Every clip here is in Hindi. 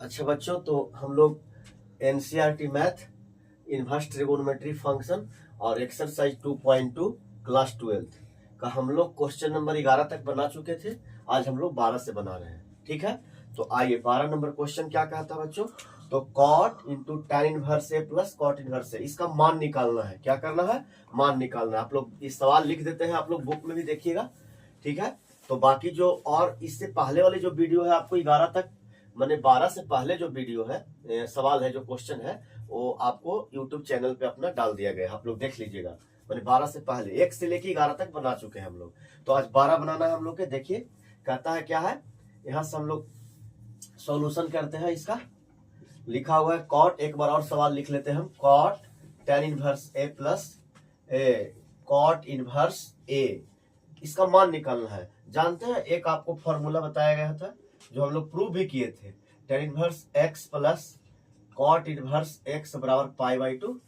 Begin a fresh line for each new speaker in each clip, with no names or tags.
अच्छा बच्चों, तो हम लोग NCERT math inverse trigonometry function और एक्सरसाइज 2.2 क्लास 12 का हम लोग क्वेश्चन नंबर 11 तक बना चुके थे। आज हम लोग 12 से बना रहे हैं। ठीक है, तो आइए 12 नंबर क्वेश्चन क्या कहता है बच्चों। तो कॉट इंटू tan इनवर्स ए प्लस कॉट इनवर्स ए, इसका मान निकालना है। क्या करना है? मान निकालना है। आप लोग इस सवाल लिख देते हैं, आप लोग बुक में भी देखिएगा। ठीक है, तो बाकी जो और इससे पहले वाले जो वीडियो है आपको 11 तक मैंने 12 से पहले जो वीडियो है, सवाल है, जो क्वेश्चन है, वो आपको YouTube चैनल पे अपना डाल दिया गया है। आप लोग देख लीजिएगा। मैंने 12 से पहले 1 से लेके 11 तक बना चुके हैं हम लोग। तो आज 12 बनाना है हम लोग के। देखिए कहता है क्या है, यहाँ से हम लोग सॉल्यूशन करते हैं। इसका लिखा हुआ है कॉट, एक बार और सवाल लिख लेते हैं हम। कॉट tan इनवर्स ए प्लस कॉट इनवर्स ए, इसका मान निकालना है। जानते हैं, एक आपको फॉर्मूला बताया गया था जो हम लोग प्रूव भी किए थे। tan inverse x plus cot inverse x बराबर पाई बाई 2।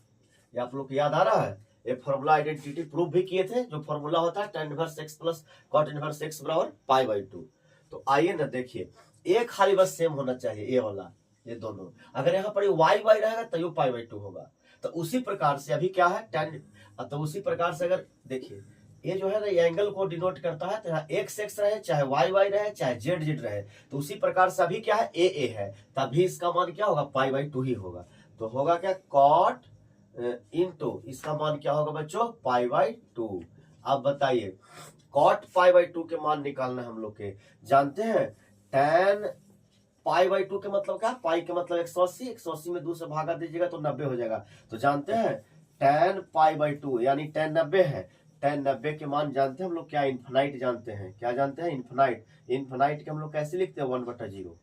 ये आप लोग को याद आ रहा है? ये फॉर्मूला आइडेंटिटी प्रूव भी किए थे। जो फॉर्मूला होता है tan inverse x plus cot inverse x बराबर पाई बाई 2। तो आइए ना, देखिए एक खाली बस सेम होना चाहिए, ये वाला, ये दोनों। अगर यहाँ पर वाई वाई रहेगा तो ये पाई बाई 2 होगा। तो उसी प्रकार से अभी क्या है tan, तो उसी प्रकार से अगर देखिए ये जो है ना, ये एंगल को डिनोट करता है। तो यहाँ एक्स एक्स रहे, चाहे वाई वाई रहे, चाहे जेड जेड रहे, तो उसी प्रकार से अभी क्या है, ए ए है, तभी इसका मान क्या होगा, पाई बाई 2 ही होगा। तो होगा क्या, कॉट इनटू इसका मान क्या होगा बच्चों, पाई बाई 2। अब बताइए, कॉट पाई बाई 2 के मान निकालना है हम लोग के। जानते हैं tan पाई बाई 2 के मतलब क्या, पाई के मतलब 180, 180 में 2 से भागा दीजिएगा तो 90 हो जाएगा। तो जानते हैं tan पाई बाई 2 यानी tan 90 है। tan 90 के मान जानते हैं हम लोग क्या, इन्फिनाइट जानते हैं। क्या जानते हैं? इन्फिनाइट। इन्फिनाइट के हम लोग कैसे लिखते हैं, 1/0।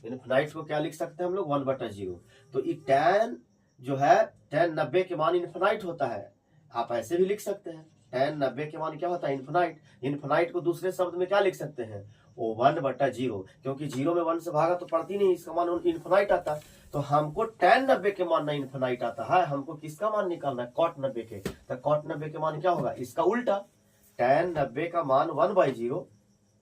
इन्फिनाइट को क्या लिख सकते हैं हम लोग, 1/0। तो ये tan जो है, tan 90 के मान इन्फिनाइट होता है। आप ऐसे भी लिख सकते हैं, tan 90 के मान क्या होता है, इन्फिनाइट। इन्फिनाइट को दूसरे शब्द में क्या लिख सकते हैं, वो 1/0, क्योंकि 0 में 1 से भागा तो पड़ती नहीं, इसका मान इन्फिनाइट आता है। तो हमको tan 90 के मान नहीं इन्फिनाइट आता है, हमको किसका मान निकालना है, cot 90 के। तो cot 90 के मान क्या होगा, इसका उल्टा। tan 90 का मान 1/0,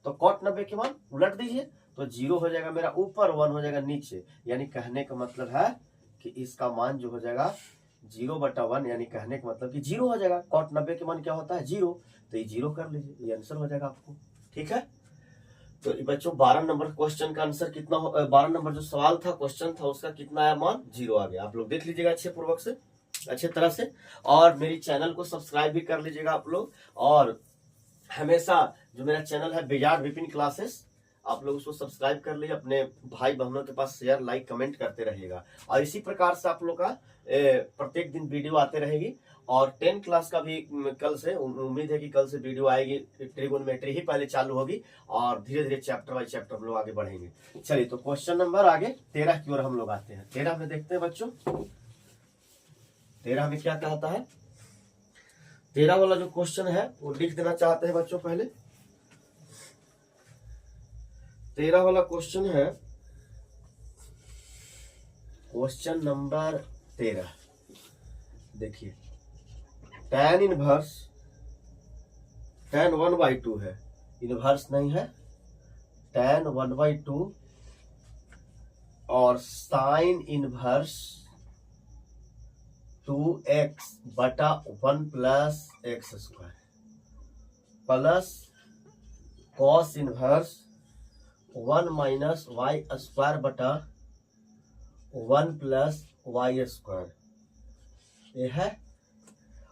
तो cot 90 के मान उलट दीजिए, तो 0 हो जाएगा मेरा ऊपर, 1 हो जाएगा नीचे। यानी कहने का मतलब है कि इसका मान जो हो जाएगा 0/1, यानी कहने का मतलब कि 0 हो जाएगा। cot 90 के मान क्या होता है, 0। तो ये 0 कर लीजिए, ये आंसर हो जाएगा आपको। ठीक है, तो बच्चों 12 नंबर क्वेश्चन का आंसर कितना, 12 नंबर जो सवाल था, क्वेश्चन था, उसका कितना आया मान, 0 आ गया। आप लोग देख लीजिएगा अच्छे पूर्वक से, अच्छे तरह से। और मेरी चैनल को सब्सक्राइब भी कर लीजिएगा आप लोग। और हमेशा जो मेरा चैनल है बिजार्ड विपिन क्लासेस, आप लोग उसको सब्सक्राइब कर लीजिए, अपने भाई बहनों के पास शेयर लाइक कमेंट करते रहिएगा। और इसी प्रकार से आप लोग का प्रत्येक दिन वीडियो आते रहेगी। और 10 क्लास का भी कल से उम्मीद है कि कल से वीडियो आएगी। ट्रिगोनोमेट्री ही पहले चालू होगी और धीरे धीरे चैप्टर बाय चैप्टर हम लोग आगे बढ़ेंगे। चलिए, तो क्वेश्चन नंबर आगे 13 की ओर हम लोग आते हैं। 13 में देखते हैं बच्चों, 13 में क्या कहता है। 13 वाला जो क्वेश्चन है वो लिख देना चाहते हैं बच्चों पहले। 13 वाला क्वेश्चन है, क्वेश्चन नंबर 13। देखिए, tan इनवर्स, tan 1/2 है, इनवर्स नहीं है, tan 1/2 और sine inverse 2x/1 plus x square plus cos inverse 1 minus y square बटा 1 प्लस y स्क्वायर, ये है।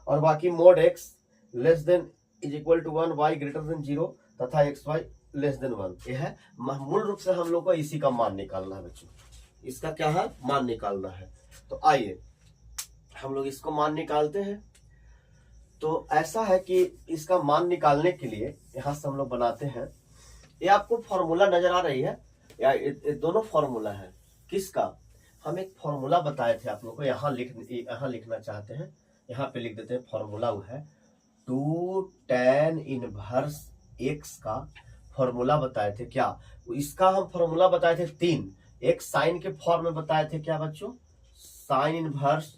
और बाकी mod x less than is equal to 1, y greater than 0 तथा xy लेस देन 1, ये है। मूल रूप से हम लोग को इसी का मान निकालना है बच्चों, इसका क्या है, मान निकालना है। तो आइए हम लोग इसको मान निकालते हैं। तो ऐसा है कि इसका मान निकालने के लिए यहां से हम लोग बनाते हैं। ये आपको फॉर्मूला नजर आ रही है, या ये दोनों फॉर्मूला है। किसका, हम एक फॉर्मूला बताए थे आप लोग को, यहाँ लिखना चाहते हैं, यहाँ पे लिख देते हैं। फॉर्मूला वो है 2 tan इनवर्स x का फॉर्मूला बताए थे। क्या इसका हम फॉर्मूला बताए थे 3। एक साइन के फॉर्म में बताए थे क्या बच्चों, sign inverse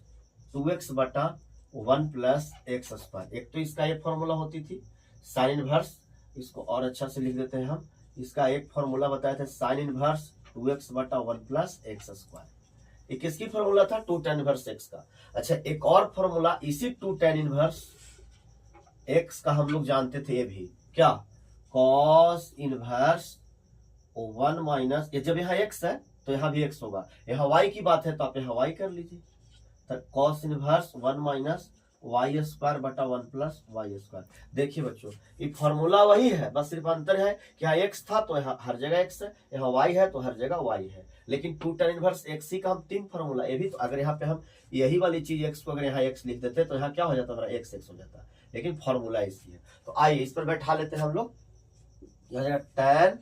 2x/1 plus x square. एक तो इसका एक फॉर्मूला होती थी साइन इनवर्स, इसको और अच्छा से लिख देते हैं हम। इसका एक फॉर्मूला बताए थे साइन इनवर्स 2x बटा 1 प्लस एक्स स्क्वायर। ये किसकी फॉर्मूला था? 2 tan इनवर्स x का। अच्छा, एक और फॉर्मूला इसी 2 tan इनवर्स x का हम लोग जानते थे, ये भी क्या? cos इनवर्स 1 माइनस, ये जब यहाँ x है तो यहाँ भी x होगा, यहाँ y की बात है तो आप यहाँ y कर लीजिए। तो cos inverse 1 minus y square बटा 1 प्लस वाई स्क्वायर। देखिए बच्चों, ये फॉर्मूला वही है, बस सिर्फ अंतर है कि यहाँ x था तो यहाँ हर जगह x है, यहाँ y है तो हर जगह y है। लेकिन 2 tan इनवर्स x का हम 3 फॉर्मूला, ये भी तो अगर यहाँ पे हम यही वाली चीज x को अगर यहाँ x लिख देते तो यहाँ क्या हो जाता? हमारा x हो जाता, लेकिन फॉर्मूला इसी है। तो आइए इस पर बैठा लेते हैं हम लोग। यहाँ tan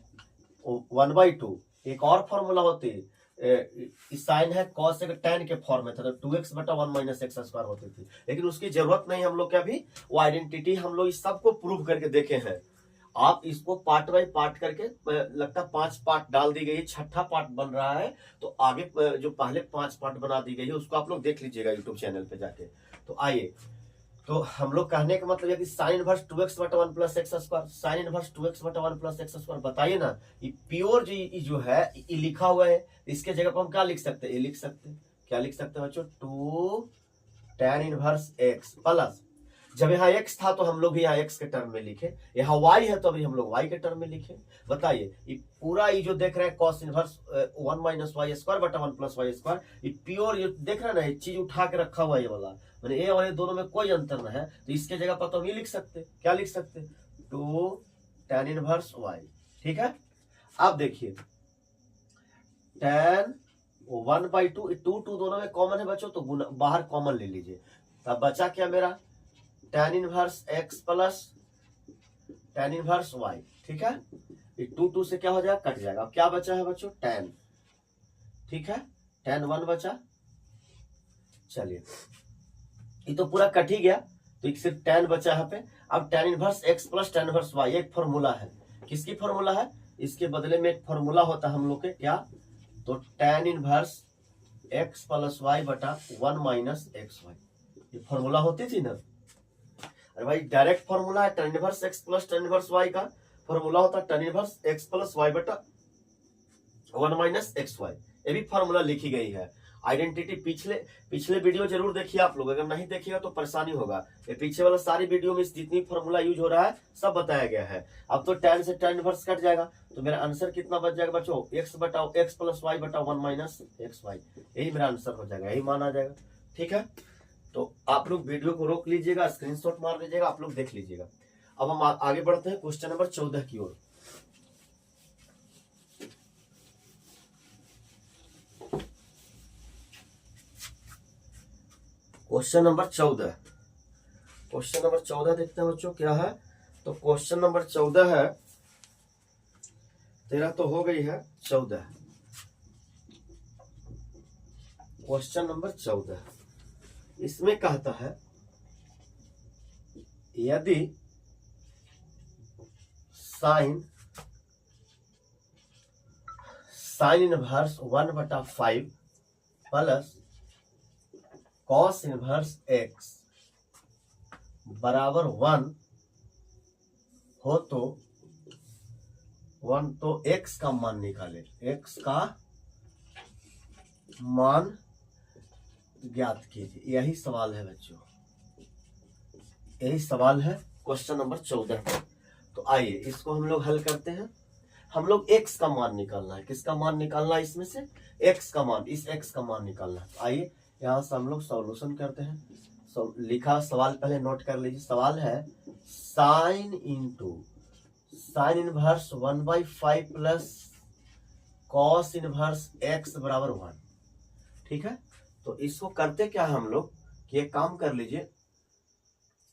1/2, एक और फॉर्मूला होती है, साइन है cos से tan के फॉर्म में था तो 2x बटा 1 माइनस एक्स स्क्वायर होती थी, लेकिन उसकी जरूरत नहीं हम लोग के अभी। वो आइडेंटिटी हम लोग इस सबको प्रूव करके देखे हैं। आप इसको पार्ट बाय पार्ट करके, लगता 5 पार्ट डाल दी गई है, 6ठा पार्ट बन रहा है, तो आगे जो पहले 5 पार्ट बना दी गई है उसको आप लोग देख लीजिएगा यूट्यूब चैनल पे जाके। तो आइए, तो हम लोग कहने का मतलब है कि साइन इनवर्स 2x बटा 1 plus x square, sine inverse 2x बटा 1 प्लस एक्स स्क्वायर। बताइए ना, ये प्योर जो है ये लिखा हुआ है, इसके जगह पर हम क्या लिख सकते हैं? ये लिख सकते हैं, क्या लिख सकते हैं बच्चों? 2 tan इनवर्स x प्लस, जब यहाँ x था तो हम लोग भी यहाँ x के टर्म में लिखे, यहाँ y है तो अभी हम लोग y के टर्म में लिखे। बताइए, ये पूरा ये जो देख रहे हैं cos inverse 1 minus y square बटा 1 प्लस वाई स्क्वायर, ये प्योर ये देख रहे हैं ना, ये चीज उठा के रखा हुआ है, ये वाला मैंने ए और ये दोनों में कोई अंतर ना है, तो इसके जगह पर तो हम ये लिख सकते, क्या लिख सकते? 2 tan इनवर्स y। ठीक है, अब देखिए tan 1/2, 2 दोनों में कॉमन है बच्चों, तो बाहर कॉमन ले लीजिए। तब बचा क्या मेरा? tan inverse x plus tan inverse y। ठीक है, ये 2 से क्या हो जाएगा? कट जाएगा। अब क्या बचा है बच्चों? tan। ठीक है, tan 1 बचा। चलिए, ये तो पूरा कट ही गया, तो एक सिर्फ tan बचा यहाँ पे। अब tan inverse x plus tan inverse y एक फॉर्मूला है, किसकी फॉर्मूला है? इसके बदले में एक फॉर्मूला होता है हम लोग के, क्या? तो tan inverse x plus y बटा 1 माइनस एक्स वाई, ये फॉर्मूला होती थी ना। अरे भाई, डायरेक्ट फॉर्मूला है, tan inverse x plus tan inverse y का फॉर्मूला होता है tan inverse x plus y बटा 1 माइनस एक्स वाई। ये भी फॉर्मूला लिखी गई है। आइडेंटिटी पिछले वीडियो जरूर देखिए आप लोग, अगर नहीं देखिएगा तो परेशानी होगा। ये पीछे वाला सारी वीडियो में जितनी फॉर्मूला यूज हो रहा है सब बताया गया है। अब तो tan से tan इनवर्स कट जाएगा, तो मेरा आंसर कितना बच जाएगा बच्चों? x बटा x प्लस वाई बटा 1 माइनस एक्स वाई, यही मेरा आंसर हो जाएगा, यही माना जाएगा। ठीक है, तो आप लोग वीडियो को रोक लीजिएगा, स्क्रीनशॉट मार लीजिएगा, आप लोग देख लीजिएगा। अब हम आगे बढ़ते हैं क्वेश्चन नंबर 14 की ओर। क्वेश्चन नंबर 14, क्वेश्चन नंबर 14 देखते हैं बच्चों क्या है। तो क्वेश्चन नंबर 14 है, 13 तो हो गई है, 14 क्वेश्चन नंबर 14, इसमें कहता है यदि sign inverse 1/5 plus cos inverse x बराबर 1 हो तो x का मान निकाले, x का मान ज्ञात कीजिए। यही सवाल है बच्चों, यही सवाल है क्वेश्चन नंबर 14 पर। तो आइए इसको हम लोग हल करते हैं। हम लोग x का मान निकालना है, किसका मान निकालना है? इसमें से x का मान, इस x का मान निकालना है। तो आइए यहाँ से हम लोग सॉल्यूशन करते हैं। लिखा सवाल पहले नोट कर लीजिए। सवाल है sign inverse 1/5 plus cos inverse x बराबर 1। ठीक है, तो इसको करते क्या है हम लोग कि एक काम कर लीजिए।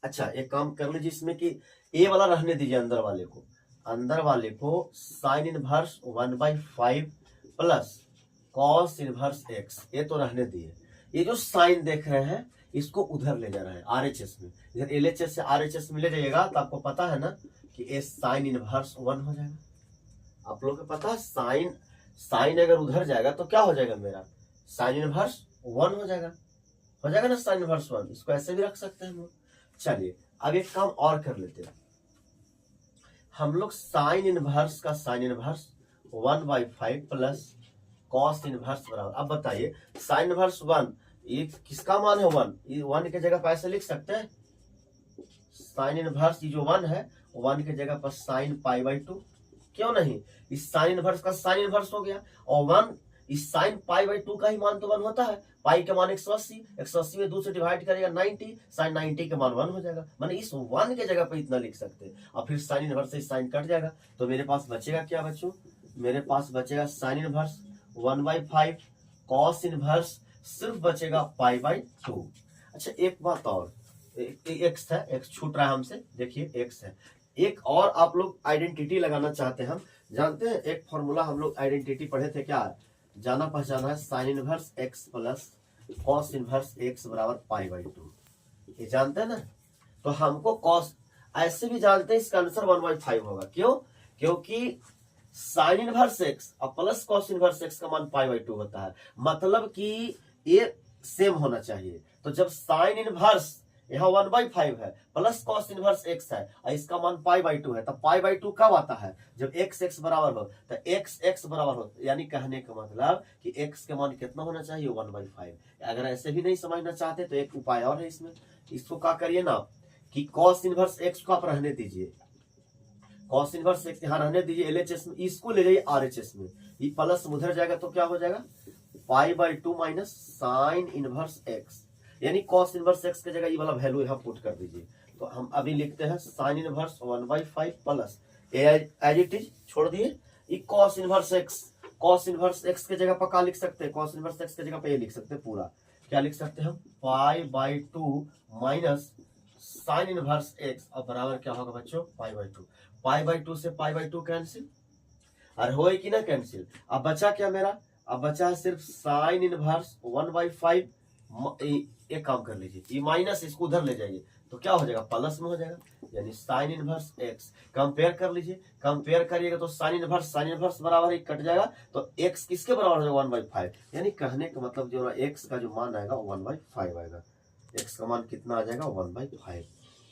अच्छा, एक काम कर लीजिए, इसमें कि a वाला रहने दीजिए, अंदर वाले को sign inverse 1/5 plus cos inverse x, ये तो रहने दिए। ये जो साइन देख रहे हैं इसको उधर ले जा रहा है RHS में, इधर LHS से RHS में ले जाइएगा तो आपको पता है ना कि ये साइन इनवर्स 1 हो जाएगा। आप लोगों को पता है साइन अगर उधर जाएगा तो क्या हो जाएगा? मेरा साइन इनवर्स 1 हो जाएगा ना, साइन इनवर्स 1। इसको ऐसे भी रख सकते हैं हम लोग। चलिए अब एक काम और कर लेते हैं, हम लोग साइन इनवर्स का sign inverse 1/5 plus cos inverse बराबर, अब बताइए साइन इनवर्स 1, ये किसका मान है 1, ये 1 की जगह पर ऐसे लिख सकते हैं साइन इनवर्स, ये जो 1 है 1 की जगह पर साइन पाई बाई 2, क्यों नहीं, इस साइन इनवर्स का साइन इनवर्स हो गया, और 1 इस साइन पाई बाई 2 का ही मान तो 1 होता है, पाई का मान 180, 180 में 2 से डिवाइड करेगा 90, साइन 90 का मान 1 हो जाएगा, माने इस 1 के जगह पे इतना लिख सकते हैं, और फिर साइन इनवर्स से साइन कट जाएगा, तो मेरे पास बचेगा क्या बच्चों, मेरे पास बचेगा साइन इनवर्स 1/5 कॉस इनवर्स सिर्फ बचेगा पाई बाई 2। अच्छा एक बात और, एक्स है, एक्स छूट रहा है हमसे, देखिए एक्स है, एक और आप लोग आइडेंटिटी लगाना चाहते हैं, हम जानते हैं एक फॉर्मूला हम लोग आइडेंटिटी पढ़े थे, क्या जाना पहचाना है, sine inverse x plus cos inverse x बराबर पाई बाई 2, ये जानते हैं ना, तो हमको कॉस ऐसे भी जानते हैं इसका आंसर 1/5 होगा, क्यों, क्योंकि साइन इनवर्स एक्स और प्लस कॉस इनवर्स एक्स का मान पाई बाई 2 होता है, मतलब कि ये सेम होना चाहिए, तो जब साइन इनवर्स यहाँ 1/5 है प्लस कॉस इनवर्स एक्स है और इसका मान पाई बाई 2 है, तब पाई बाई 2 कब आता है, जब एक्स एक्स बराबर हो, तो एक्स एक्स बराबर हो, यानी कहने का मतलब कि एक्स के मान कितना होना चाहिए 1/5। अगर ऐसे भी नहीं समझना चाहते तो एक उपाय और है इसमें, इसको क्या करिए ना कि कॉस इनवर्स एक्स को आप रहने दीजिए, कॉस इनवर्स एक्स यहाँ रहने दीजिए LHS में, इसको ले जाइए RHS में, ये प्लस उधर जाएगा तो क्या हो जाएगा pi by 2 minus sine inverse x, यानी कॉस इनवर्स एक्स की जगह ये वाला वैल्यू यहाँ पुट कर दीजिए, तो हम अभी लिखते हैं sine inverse 1/5 plus as it is छोड़ दिए, ये cos inverse x, cos inverse x की जगह पर क्या लिख सकते हैं, कॉस इनवर्स एक्स की जगह पे ये लिख सकते हैं पूरा, क्या लिख सकते हैं हम pi by 2 minus sine inverse x, और बराबर क्या होगा बच्चों पाई बाई 2, पाई बाई 2 से पाई बाई 2 कैंसिल, और होए कि ना कैंसिल, अब बचा क्या मेरा, अब बचा है सिर्फ साइन इनवर्स 1/5, एक काम कर लीजिए ये माइनस इसको उधर ले जाइए तो क्या हो जाएगा प्लस में हो जाएगा, यानी साइन इनवर्स एक्स, कंपेयर कर लीजिए, कंपेयर करिएगा तो साइन इनवर्स बराबर ही कट जाएगा, तो एक्स किसके बराबर हो जाएगा 1/5, यानी कहने का मतलब जो एक्स का जो मान आएगा 1/5 आएगा, एक्स का मान कितना आ जाएगा 1/5,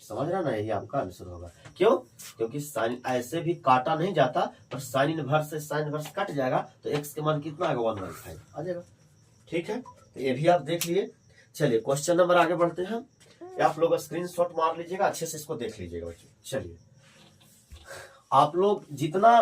समझ रहा ना, यही आपका आंसर होगा, क्यों, क्योंकि साइन ऐसे भी काटा नहीं जाता, पर साइन इनवर्स से साइन इनवर्स कट जाएगा तो एक्स के मान कितना आएगा 1/5 आ जाएगा, ठीक है, तो ये भी आप देख लिए। चलिए क्वेश्चन नंबर आगे बढ़ते हैं, आप लोग स्क्रीनशॉट मार लीजिएगा, अच्छे से इसको देख लीजिएगा बच्चों। चलिए आप लोग जितना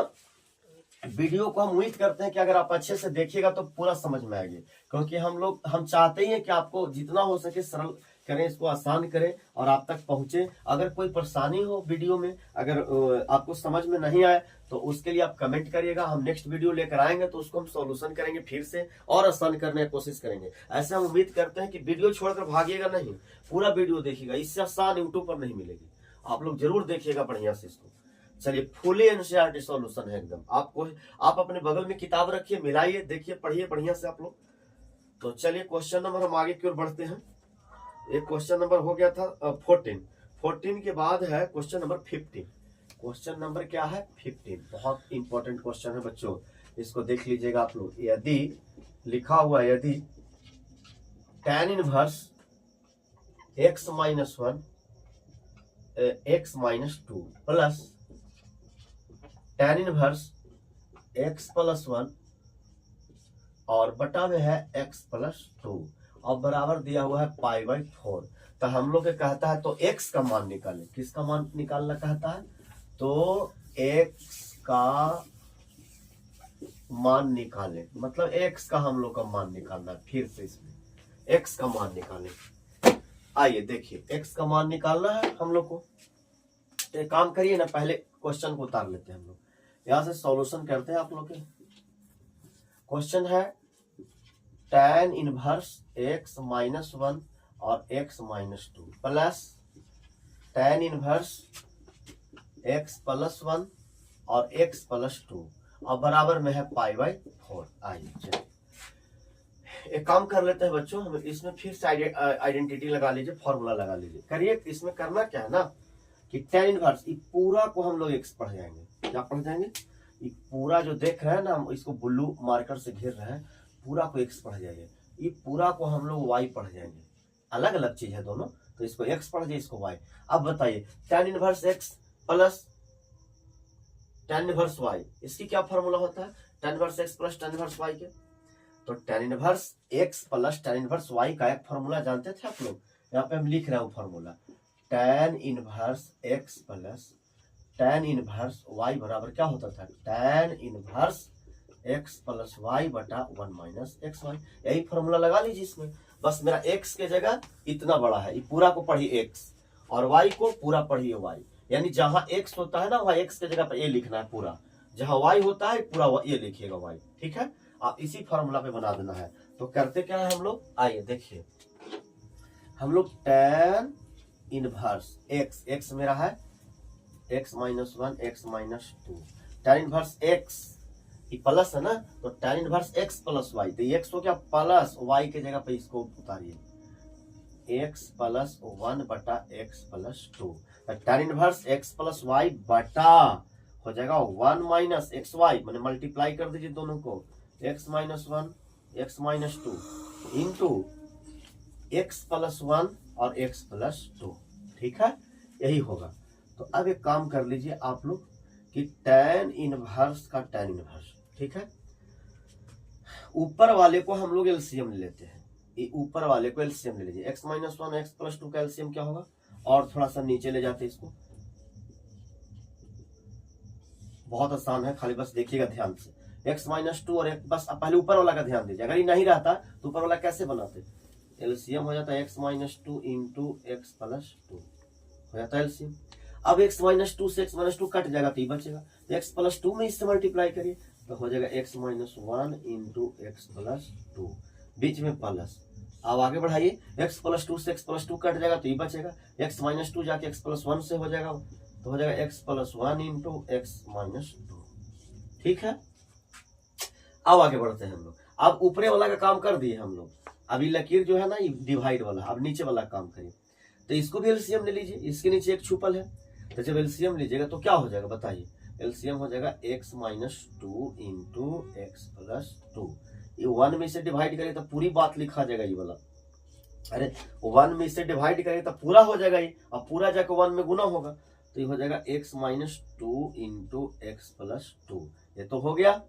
वीडियो को हम उम्मीद करते हैं कि अगर आप अच्छे से देखिएगा तो पूरा समझ में आएगी, क्योंकि हम चाहते ही हैं कि आपको जितना हो सके सरल करें, इसको आसान करें और आप तक पहुंचे। अगर कोई परेशानी हो वीडियो में, अगर आपको समझ में नहीं आए तो उसके लिए आप कमेंट करिएगा, हम नेक्स्ट वीडियो लेकर आएंगे तो उसको हम सॉल्यूशन करेंगे फिर से और आसान करने की कोशिश करेंगे। ऐसे हम उम्मीद करते हैं कि वीडियो छोड़कर भागिएगा नहीं, पूरा वीडियो देखिएगा, इससे आसान यूट्यूब पर नहीं मिलेगी, आप लोग जरूर देखिएगा बढ़िया से इसको। चलिए फुली एनसीईआरटी सॉल्यूशन है एकदम, आप अपने बगल में किताब रखिए, मिलाइए, देखिए, पढ़िए बढ़िया से आप लोग। तो चलिए क्वेश्चन नंबर हम आगे की ओर बढ़ते हैं। एक क्वेश्चन नंबर हो गया था 14 के बाद है क्वेश्चन नंबर 15। क्वेश्चन नंबर क्या है 15, बहुत इंपॉर्टेंट क्वेश्चन है बच्चों, इसको देख लीजिएगा आप लोग। यदि लिखा हुआ है, यदि tan inverse x minus 1 x minus 2 plus tan inverse x plus 1 और बटा में है x प्लस 2 और बराबर दिया हुआ है पाई बाई 4, तो हम लोग कहता है तो x का मान निकालें, किसका मान निकालना कहता है, तो x का मान निकालें, मतलब x का हम लोग का मान निकालना है, फिर से इसमें x का मान निकालें। आइए देखिए x का मान निकालना है हम लोग को, तो एक काम करिए ना, पहले क्वेश्चन को उतार लेते हैं हम लोग, यहां से सॉल्यूशन करते हैं आप लोग के। क्वेश्चन है tan इनवर्स x माइनस 1 और x minus 2 plus tan inverse x plus 1 और x प्लस 2 और बराबर में है पाई बाई 4। आइए चलिए एक काम कर लेते हैं बच्चों, हम इसमें फिर से आइडेंटिटी लगा लीजिए, फॉर्मूला लगा लीजिए। करिए, इसमें करना क्या है ना कि tan इनवर्स ये पूरा को हम लोग x पढ़ जाएंगे, क्या पढ़ जाएंगे, ये पूरा जो देख रहे हैं ना, हम इसको ब्लू मार्कर से घेर रहे हैं, पूरा को x पढ़ जाएंगे, ये पूरा को हम लोग y पढ़ जाएंगे, अलग अलग चीज है दोनों, तो इसको x पढ़ जाए, इसको y। अब बताइए tan inverse x plus tan inverse y, इसकी क्या फॉर्मूला होता है, tan inverse x plus tan inverse y के, तो tan inverse x plus tan inverse y का एक फॉर्मूला जानते थे आप लोग, यहाँ पे हम लिख रहे हैं formula, tan inverse x plus tan inverse y बराबर क्या होता था, tan inverse x plus y बटा 1 माइनस एक्स वाई। यही फॉर्मूला लगा लीजिए इसमें। बस मेरा x के जगह इतना बड़ा है, ये पूरा को पढ़िए x और y को पूरा पढ़िए y, यानी जहां x होता है ना वहां x के जगह पर ये लिखना है पूरा, जहां y होता है पूरा ये लिखिएगा y, ठीक है। आप इसी फॉर्मूला पे बना देना है। तो करते क्या है हम लोग, आइए देखिए, हम लोग tan इनवर्स x मेरा है x minus 1 x minus 2, tan inverse x plus है ना, तो tan inverse x plus y, तो x हो गया प्लस y के जगह पे इसको उतारिए, x प्लस 1 बटा x plus 2, tan inverse x plus y बटा हो जाएगा 1 माइनस एक्स वाई, मैंने मल्टीप्लाई कर दीजिए दोनों को, x minus 1 x minus 2 into x plus 1 और x प्लस 2, ठीक है, यही होगा। तो अब एक काम कर लीजिए आप लोग कि tan इनवर्स का tan इनवर्स, ठीक है, ऊपर वाले को हम लोग एलसीएम ले लेते हैं, ये ऊपर वाले को एलसीएम ले लीजिए, x माइनस 1 x प्लस 2 का एलसीएम क्या होगा, और थोड़ा सा नीचे ले जाते इसको, बहुत आसान है, खाली बस देखिएगा ध्यान से, x माइनस 2 और बस पहले ऊपर वाला का ध्यान दीजिए, अगर ये नहीं रहता तो ऊपर वाला कैसे बनाते, एलसीएम हो जाता है x minus 2 into x plus 2 हो जाता है एलसीएम। अब x माइनस 2 से x माइनस 2 कट जाएगा तो ये बचेगा, तो x प्लस 2 में इससे मल्टीप्लाई करिए तो हो जाएगा x minus 1 into x plus 2, बीच में प्लस। अब आगे बढ़ाइए, x प्लस 2 से x प्लस 2 कट जाएगा तो ये बचेगा, x माइनस 2 जाके x प्लस 1 से हो जाएगा तो हो जाएगा x plus 1 into x minus 2, ठीक है। अब आगे बढ़ते हैं हम लोग, अब ऊपरे वाला का काम कर दिए हम लोग, अभी लकीर जो है ना ये डिवाइड वाला, अब नीचे वाला काम करिए, तो इसको भी एलसीएम ले लीजिए, इसके नीचे एक छुपल है, तो जब एलसीएम लीजिएगा तो क्या हो जाएगा बताइए, एलसीएम हो जाएगा x minus 2 into x plus 2, ये 1 में से डिवाइड करें तो पूरी बात लिखा जाएगा ये वाला, अरे 1 में से डिवाइड करें तो पूरा हो जाएगा ये, अब पूरा जाकर 1 में गुना होगा तो ये हो जाएगा x minus 2 into x plus 2, ये तो हो गया।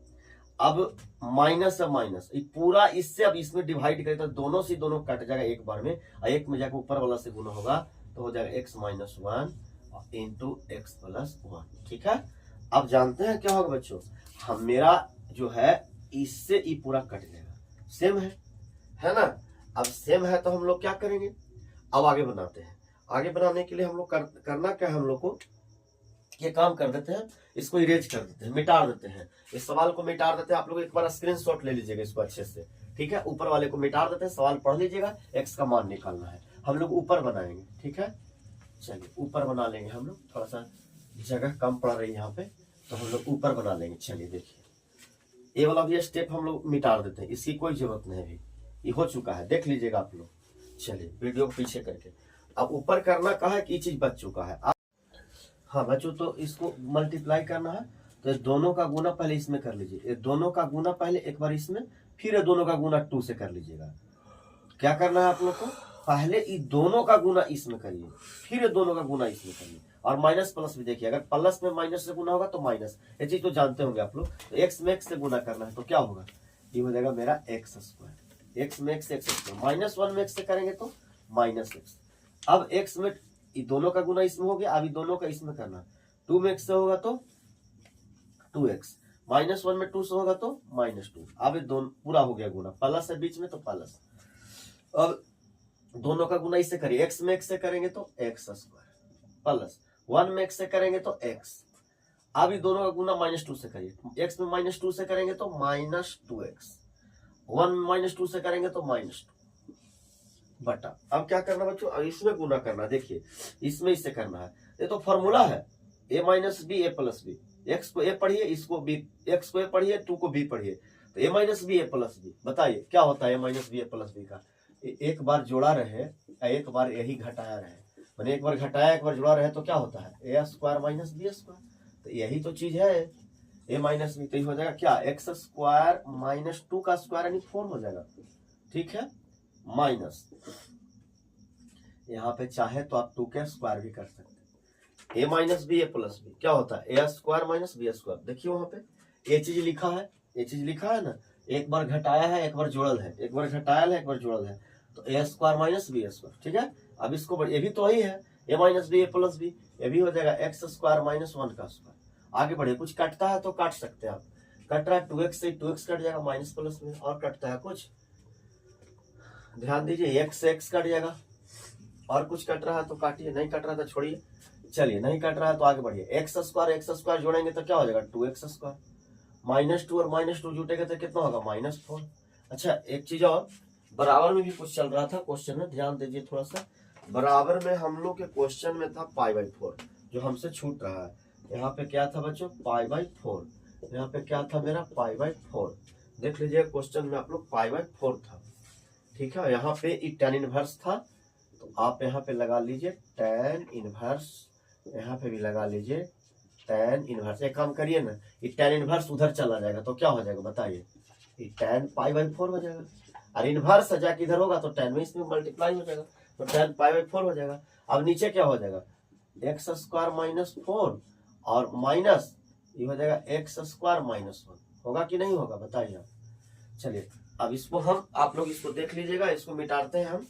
अब माइनस है माइनस, ये पूरा इससे अब इसमें डिवाइड करें तो दोनों से दोनों कट जाएगा एक बार में, और एक में जाकर ऊपर वाला से गुना होगा तो हो जाएगा x minus 1 into x plus 1, ठीक है। अब जानते हैं क्या होगा बच्चों, हम मेरा जो है इससे ये पूरा कट जाएगा, सेम है ना। अब सेम है तो हम लोग क्या करेंगे, अब आगे बनाते हैं, आगे बनाने के लिए हम लोग करना क्या है, हम लोग को ये काम कर देते हैं, इसको इरेज कर देते हैं, मिटा देते हैं, इस सवाल को मिटा देते हैं। आप लोग एक बार स्क्रीनशॉट ले लीजिएगा इसको अच्छे से, ठीक है, ऊपर वाले को मिटा देते हैं, सवाल पढ़ लीजिएगा, x का मान निकालना है, हम लोग ऊपर बनाएंगे, ठीक है। चलिए ऊपर बना लेंगे हम लोग, थोड़ा सा जगह कम पड़ रही है यहाँ पे, तो हम लोग ऊपर बना लेंगे। चलिए देखिए, ये वाला भी स्टेप हम लोग मिटा देते हैं, इसकी कोई जरूरत नहीं है, ये हो चुका है, देख लीजिएगा आप लोग। चलिए वीडियो को पीछे करके अब ऊपर करना कहा है कि ये चीज बच चुका है। हाँ बच्चों, तो इसको मल्टीप्लाई करना है तो दोनों का गुना पहले इसमें कर लीजिए, ये दोनों का गुना पहले एक बार इसमें, फिर ये दोनों का गुना 2 से कर लीजिएगा। क्या करना है आप लोग को, पहले ये दोनों का गुना इसमें करिए, फिर ये दोनों का गुना इसमें करिए, और माइनस प्लस भी देखिए, अगर प्लस में माइनस से गुना होगा तो माइनस, ये चीज तो जानते होंगे आप लोग। तो एक्स में एक्स से गुना करना है तो क्या होगा, ये हो जाएगा मेरा एक्स स्क्वायर, एक्स में एक्स एक्स स्क्वायर, माइनस 1 में एक्स से करेंगे तो माइनस एक्स। अब एक्स में ये दोनों का गुना इसमें हो गया, अभी दोनों का इसमें करना, 2 में एक्स से होगा तो 2x, माइनस 1 में 2 से होगा तो माइनस 2, अब दोनों पूरा हो गया गुना, प्लस है बीच में तो प्लस। अब दोनों का गुना इससे करिए, x में x से करेंगे तो एक्स स्क्वायर प्लस 1 में x से करेंगे तो x, अब ये दोनों का गुना माइनस 2 से करिए, x में माइनस 2 से करेंगे तो माइनस 2x, 1 में माइनस 2 से करेंगे तो माइनस 2 बटा। अब क्या करना बच्चों, अब इसमें गुना करना, देखिए इसमें इससे करना है, ये तो फॉर्मूला है a minus b a plus b, x को a पढ़िए, इसको b, x को a पढ़िए, 2 को b पढ़िए, तो a minus b a plus b, बताइए क्या होता है a minus b a plus b का, एक बार जोड़ा रहे एक बार यही घटाया रहे, मैंने एक बार घटाया एक बार जोड़ा रहे तो क्या होता है a square minus b square, तो यही तो चीज है a माइनस बी, तो हो जाएगा क्या एक्स स्क्वायर माइनस 2 का स्क्वायर यानी 4 हो जाएगा, ठीक है, माइनस यहाँ पे चाहे तो आप 2 का स्क्वायर भी कर सकते हैं, a minus b a plus b क्या होता है a square minus b square, देखिए वहां पे ये चीज लिखा है, ये चीज लिखा है ना, एक बार घटाया है, एक बार जोड़ल है, एक बार घटाया है, एक बार जोड़ल है, तो ए स्क्वायर माइनस बी स्क्वायर। ठीक है, अब इसको ये भी तो वही है, ए minus b a plus B, ये भी हो जाएगा एक्स स्क्वायर माइनस 1 का स्क्वायर। आगे बढ़े, कुछ कटता है तो काट सकते हैं आप, कट रहा है 2x से 2x कट जाएगा माइनस प्लस में, और कटता है कुछ, ध्यान दीजिए x से x कट जाएगा, और कुछ कट रहा है तो काटिए, नहीं कट रहा तो छोड़िए। चलिए, नहीं कट रहा है तो आगे बढ़िए, एक्स स्क्वायर जोड़ेंगे तो क्या हो जाएगा 2x स्क्वायर, -2 और -2 जुटेगा तो कितना होगा -4। अच्छा, एक चीज और, बराबर में भी कुछ चल रहा था क्वेश्चन में, ध्यान दीजिए थोड़ा सा। बराबर में हम लोग के क्वेश्चन में था π/4, जो हमसे छूट रहा है। यहाँ पे क्या था बच्चों, π/4, यहाँ पे क्या था मेरा π/4। देख लीजिए क्वेश्चन में आप लोग π/4 था। ठीक है, यहाँ पे tan इनवर्स था, तो आप यहाँ पे लगा लीजिए tan इनवर्स, यहाँ पे भी लगा लीजिए tan इनवर्स। एक काम करिए ना, ये tan इनवर्स उधर चला जाएगा तो क्या हो जाएगा बताइए, ये tan π/4 हो जाएगा, और इनवर्स जाके इधर होगा तो tan में इसमें मल्टीप्लाई हो जाएगा, तो tan π/4 हो जाएगा। अब नीचे क्या हो जाएगा, एक्स स्क्वायर -4 और माइनस ये हो जाएगा एक्स स्क्वायर -1, होगा कि नहीं होगा बताइए आप। चलिए, अब इसको हम, आप लोग इसको देख लीजिएगा, इसको मिटाते हैं हम।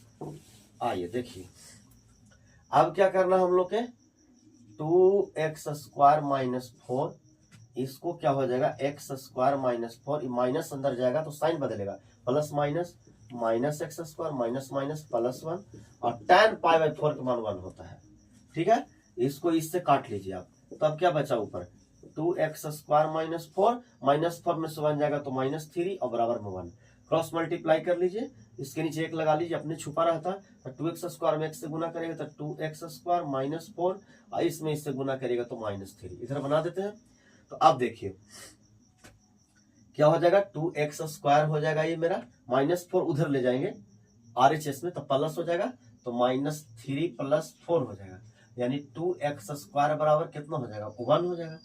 आइए देखिए, अब क्या करना हम लोग के, 2x स्क्वायर -4, इसको क्या हो जाएगा x स्क्वायर -4, माइनस अंदर जाएगा तो साइन बदलेगा, plus minus -x square minus +1, और tan π/4 का मान 1 होता है। ठीक है, इसको इससे काट लीजिए आप, तब क्या बचा ऊपर, 2x स्क्वायर -4, -4 में से 1 जाएगा तो -3 और बराबर में 1, क्रॉस मल्टीप्लाई कर लीजिए, इसके नीचे 1 लगा लीजिए, अपने छुपा रहता, तो 2x स्क्वायर में x से गुना करेगा तो 2x स्क्वायर -4, और इसमें इससे गुना करेगा तो -3, इधर बना देते हैं। तो अब देखिए क्या हो जाएगा, 2x स्क्वायर हो जाएगा ये मेरा, -4 उधर ले जाएंगे RHS में तो प्लस हो जाएगा, तो -3 + 4 हो जाएगा, यानी 2x स्क्वायर बराबर कितना हो जाएगा, 1 हो जाएगा।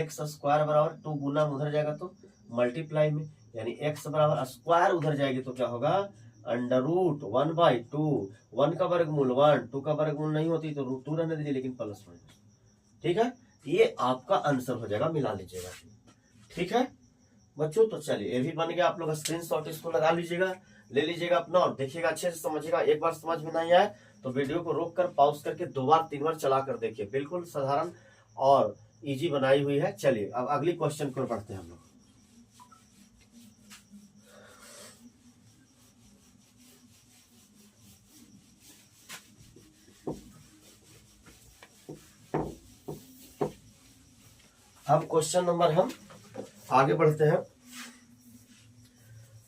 x स्क्वायर बराबर 2 गुना उधर जाएगा तो मल्टीप्लाई में, यानी x बराबर स्क्वायर उधर जाएगी तो क्या होगा, √1/2, 1 का वर्गमूल 1, 2 का वर्गमूल नहीं होती तो √2 रहने दीजिए, लेकिन प्लस माइनस। ठीक है, ये आपका आंसर हो जाएगा, मिला लीजिएगा। ठीक है बच्चों, तो चलिए ये भी बन गया, आप लोग स्क्रीनशॉट इसको लगा लीजिएगा, ले लीजिएगा अपना, और देखिएगा अच्छे से समझिएगा। एक बार समझ में नहीं आए तो वीडियो को रोक कर पॉज करके 2 बार 3 बार चला कर देखिए, बिल्कुल साधारण और इजी बनाई हुई है। चलिए अब अगली क्वेश्चन को पढ़ते हैं हम लोग। अब क्वेश्चन नंबर, हम आगे बढ़ते हैं,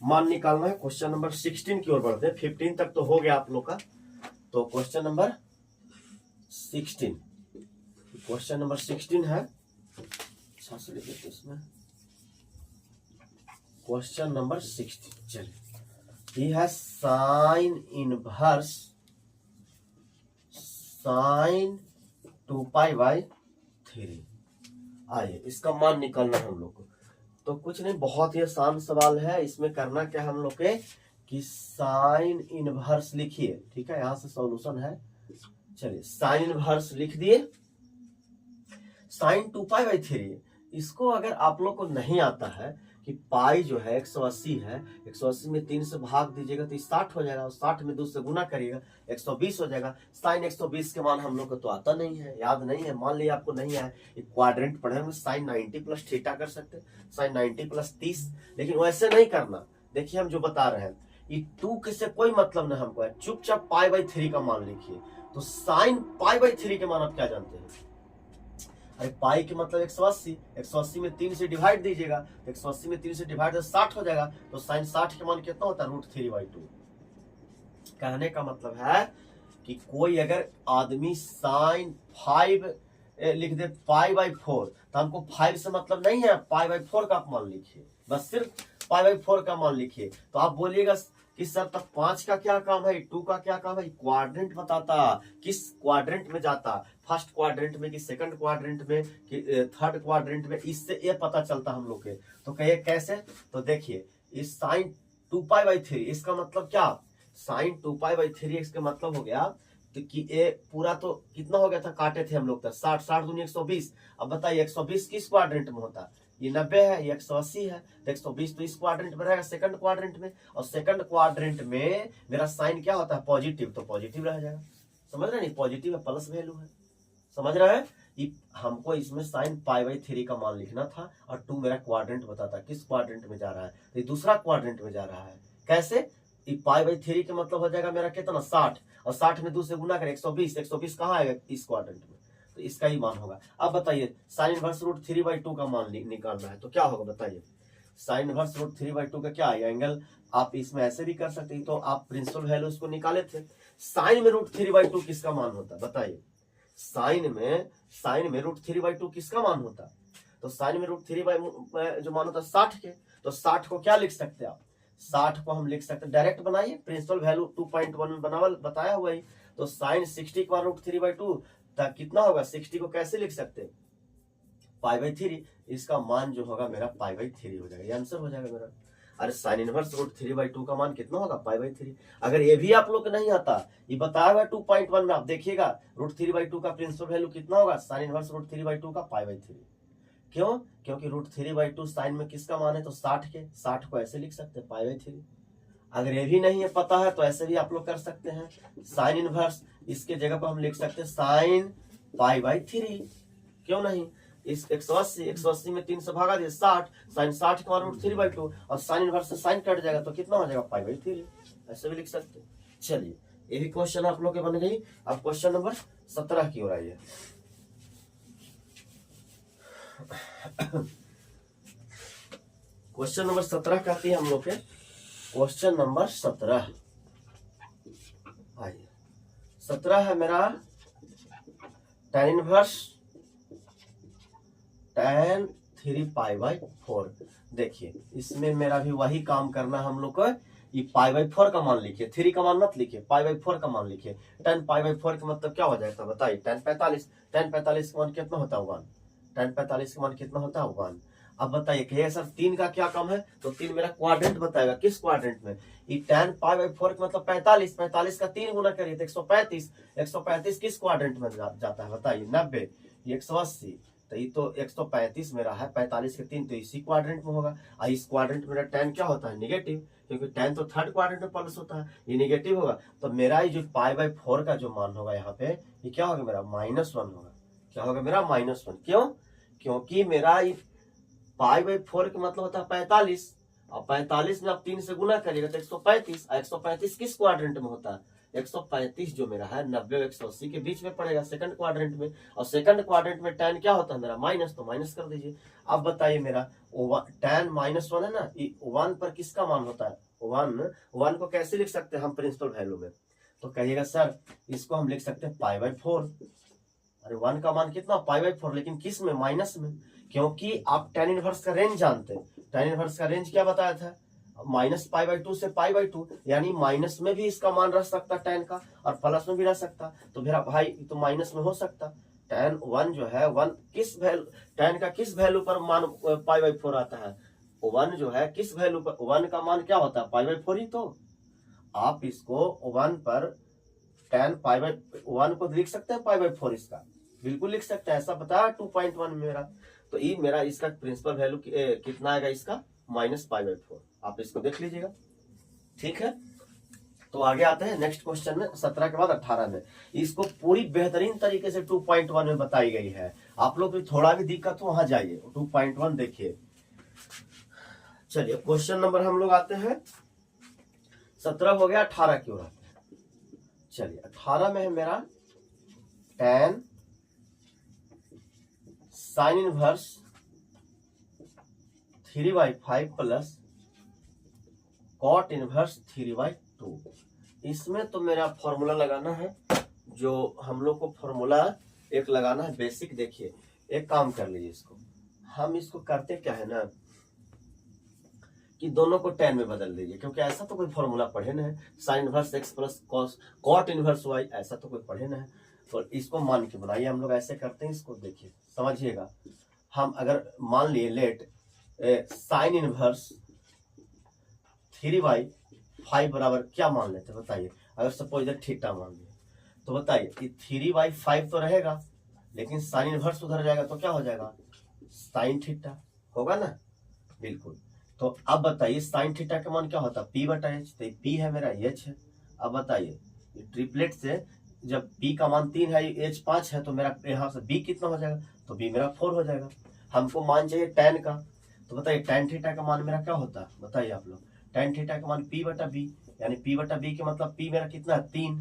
मान निकालना है, क्वेश्चन नंबर 16 की ओर बढ़ते हैं। 15 तक तो हो गया आप लोग का, तो क्वेश्चन नंबर 16, क्वेश्चन नंबर 16 है, अच्छा से लिख देते इसमें, क्वेश्चन नंबर 16। चलिए, ये है साइन इनवर्स sin 2π/3। आइए इसका मान निकालना है हम लोग को, तो कुछ नहीं, बहुत ही आसान सवाल है। इसमें करना क्या हम लोग के, कि साइन इनवर्स लिखिए। ठीक है, यहां से सॉल्यूशन है। चलिए, साइन इनवर्स लिख दिए, साइन 2π/3। इसको अगर आप लोग को नहीं आता है कि पाई जो है 180 है, 180 में 3 से भाग दीजिएगा तो 60 हो जाएगा, और 60 में 2 से गुना करिएगा 120 हो जाएगा। साइन 120 के मान हम लोग को तो आता नहीं है, याद नहीं है, मान लिया आपको नहीं है, क्वाड्रेंट पढ़े होंगे, साइन 90 + थीटा कर सकते, साइन 90 + 30, लेकिन वैसे नहीं करना। देखिए हम जो बता रहे हैं, ये 2 के से कोई मतलब नहीं हमको है, चुपचाप π/3 का मान लिखिए। तो साइन π/3 के मान आप क्या जानते हैं, अरे पाई के मतलब 180, 180 में 3 से डिवाइड दीजिएगा, 180 में 3 से डिवाइड तो 60 हो जाएगा, तो साइन 60 के मान कितना होता है, √3/2। कहने का मतलब है कि कोई अगर आदमी साइन 5 लिख दे π/4, तो हमको 5 से मतलब नहीं है, π/4 का मान लिखिए, बस सिर्फ π/4 का मान लिखिए। तो आप बोलिएगा कि सर तब 5 का क्या काम है, 2 का क्या काम है, क्वाड्रेंट बताता, किस क्वाड्रेंट में जाता, फर्स्ट क्वाड्रेंट में कि सेकंड क्वाड्रेंट में कि थर्ड क्वाड्रेंट में, इससे ये पता चलता हम लोग के। तो कहिए कैसे, तो देखिए इस साइन 2π/3 इसका मतलब क्या, साइन 2π/3 इसका मतलब हो गया तो कि ये पूरा तो कितना हो गया था, काटे थे हम लोग तक 60, 60 दूनी 120। अब बताइए 120 किस क्वाड्रेंट में होता, ये 90 है, ये 180 है, तो 120 तो इस क्वाड्रेंट में रहेगा, सेकंड क्वाड्रेंट में। और सेकंड क्वाड्रेंट में मेरा साइन क्या होता है, पॉजिटिव, तो पॉजिटिव रह जाएगा। समझ रहे नहीं, पॉजिटिव है, प्लस वैल्यू है। समझ रहे हैं, हमको इसमें साइन π/3 का मान लिखना था और 2 मेरा क्वाड्रेंट बताता किस क्वाड्रेंट में जा रहा है, तो ये दूसरा क्वाड्रेंट में जा रहा है। कैसे, π/3 का मतलब हो जाएगा मेरा कितना 60, और 60 में 2 से गुना करें 120, 120 कहाँ आएगा, इस क्वाड्रेंट में, तो इसका ही मान होगा। अब बताइए साइन इनवर्स रूट 3/2 का मान निकालना है, तो क्या होगा बताइए। साइन इनवर्स रूट 3/2 का क्या है, एंगल आप इसमें ऐसे भी कर सकते हैं, तो आप प्रिंसिपल वैल्यू उसको निकाले थे। साइन में रूट 3/2 किसका मान होता है बताइए, साइन में रूट 3/2 किसका मान होता है, तो साइन में रूट 3 जो मान होता है 60 के, तो 60 को क्या लिख सकते हैं आप, 60 को हम लिख सकते हैं, डायरेक्ट बनाइए, प्रिंसिपल वैल्यू 2.1 में बताया हुआ ही, तो साइन 60 का रूट 3/2 कितना होगा, 60 को कैसे लिख सकते हैं, π/3, इसका मान जो होगा मेरा π/3 हो जाएगा, ये आंसर हो जाएगा मेरा। अरे साइन इनवर्स रूट 3/2 का मान कितना होगा, π/3। अगर ये भी आप लोग को नहीं आता, ये बताया हुआ 2.1 में, आप देखिएगा रूट 3/2 का प्रिंसिपल वैल्यू कितना होगा, साइन इनवर्स रूट 3/2 का π/3। क्यों, क्योंकि रूट 3/2 साइन में किसका मान है, तो 60 के, 60 को ऐसे लिख सकते हैं π/3। अगर ये भी नहीं है पता है, तो ऐसे भी आप लोग कर सकते हैं, साइन इनवर्स, इसके जगह पर हम लिख सकते हैं साइन π/3, क्यों नहीं। इस 180 में 3 से भागा दिए 60, साइन 60 का रूट 3/2, और साइन इनवर्स से साइन कट जाएगा, तो कितना हो जाएगा π/3, ऐसे भी लिख सकते हैं। चलिए ये भी क्वेश्चन आप लोग के बन गई। अब क्वेश्चन नंबर 17 की ओर आइए। क्वेश्चन नंबर 17 कहती है हम लोग के, क्वेश्चन नंबर 17 आइए। 17 है मेरा tan इनवर्स tan 3π/4। देखिए इसमें मेरा भी वही काम करना हम लोग को, ये π/4 का मान लिखिए, 3 का मान मत लिखिए, π/4 का मान लिखिए। tan π/4 का मतलब क्या हो जाएगा बताइए, tan 45, tan 45 का मान कितना होता है 1, tan 45 का मान कितना होता है 1। अब बताइए कि सर 3 का क्या काम है, तो 3 मेरा क्वाड्रेंट बताएगा, किस क्वाड्रेंट में, ये tan π/4 का मतलब 45, 45 का 3 गुना करिए तो 135, 135 किस क्वाड्रेंट में जाता है बताइए, 90, 180, तो ये तो 135 मेरा है, 45 के 3 तो इसी क्वाड्रेंट में होगा। और इस क्वाड्रेंट में मेरा tan क्या होता है, नेगेटिव, क्योंकि tan तो थर्ड क्वाड्रेंट में प्लस होता है, ये नेगेटिव होगा, तो मेरा ये जो π/4 का जो मान होगा यहाँ पे, ये क्या होगा मेरा -1 होगा। क्या होगा मेरा -1, क्यों, क्योंकि मेरा ये π/4 का मतलब होता है 45, और 45 में आप 3 से गुना करिएगा तो 135, 135 किस क्वाड्रेंट में होता है, 135 जो मेरा है 90 और 180 के बीच में पड़ेगा, सेकंड क्वाड्रेंट में, और सेकंड क्वाड्रेंट में tan क्या होता है मेरा माइनस, तो माइनस कर दीजिए। अब बताइए मेरा tan -1 है ना, 1 पर किसका मान होता है, 1 को कैसे लिख सकते हैं हम प्रिंसिपल वैल्यू में, तो कहिएगा सर इसको हम लिख सकते हैं π/4। अरे 1 का मान कितना π/4, लेकिन किस में, माइनस में, क्योंकि आप tan इनवर्स का रेंज जानते हैं, tan इनवर्स का रेंज क्या बताया था, -π/2 से π/2, यानी माइनस में भी इसका मान रह सकता tan का, और प्लस में भी रह सकता, तो मेरा भाई तो माइनस में हो सकता। tan 1 जो है 1 किस वैल्यू, tan का किस वैल्यू पर मान π/4 आता है, 1 जो है किस वैल्यू पर, 1 का मान क्या होता है π/4 ही, तो आप इसको 1 पर tan π/1 को लिख सकते हैं π/4, इसका बिल्कुल लिख सकते हैं, ऐसा बताया 2.1 मेरा, तो ये मेरा इसका प्रिंसिपल वैल्यू कितना आएगा इसका, -π/4, आप इसको देख लीजिएगा, ठीक है। तो आगे आते हैं नेक्स्ट क्वेश्चन में, 17 के बाद 18 में, इसको पूरी बेहतरीन तरीके से 2.1 में बताई गई है। आप लोग थोड़ा भी दिक्कत हो वहां जाइए, 2.1 देखिए। चलिए क्वेश्चन नंबर हम लोग आते हैं, 17 हो गया, 18 की ओर आते हैं। चलिए 18 में है मेरा tan sin inverse 3/5 plus cot inverse 3/2। इसमें तो मेरा फॉर्मूला लगाना है, जो हम लोग को फॉर्मूला एक लगाना है बेसिक। देखिए एक काम कर लीजिए, इसको हम इसको करते क्या है ना, कि दोनों को tan में बदल दीजिए, क्योंकि ऐसा तो कोई फॉर्मूला पढ़े ना है, sine inverse x plus cot inverse y, ऐसा तो कोई पढ़े ना है। तो इसको मान के बनाइए, हम लोग ऐसे करते हैं, इसको देखिए समझिएगा। हम अगर मान लिए लेट साइन इनवर्स 3/5 बराबर क्या मान लेते हैं बताइए, अगर सपोज इधर थीटा मान लिया, तो बताइए कि 3/5 तो रहेगा, लेकिन साइन इनवर्स उधर जाएगा तो क्या हो जाएगा, साइन थीटा होगा ना, बिल्कुल। तो अब बताइए साइन थीटा का मान क्या होता है, पी बटा एच, तो पी है मेरा, एच है। अब बताइए ट्रिपलेट से जब पी का मान 3 है, एच 5 है, तो मेरा यहाँ से बी कितना हो जाएगा, तो बी मेरा 4 हो जाएगा। हमको मान चाहिए tan का, तो बताइए tan थीटा का मान मेरा क्या होता है, बताइए आप लोग। tan थीटा का मान पी बटा बी, यानी पी बटा बी के मतलब पी मेरा कितना है 3,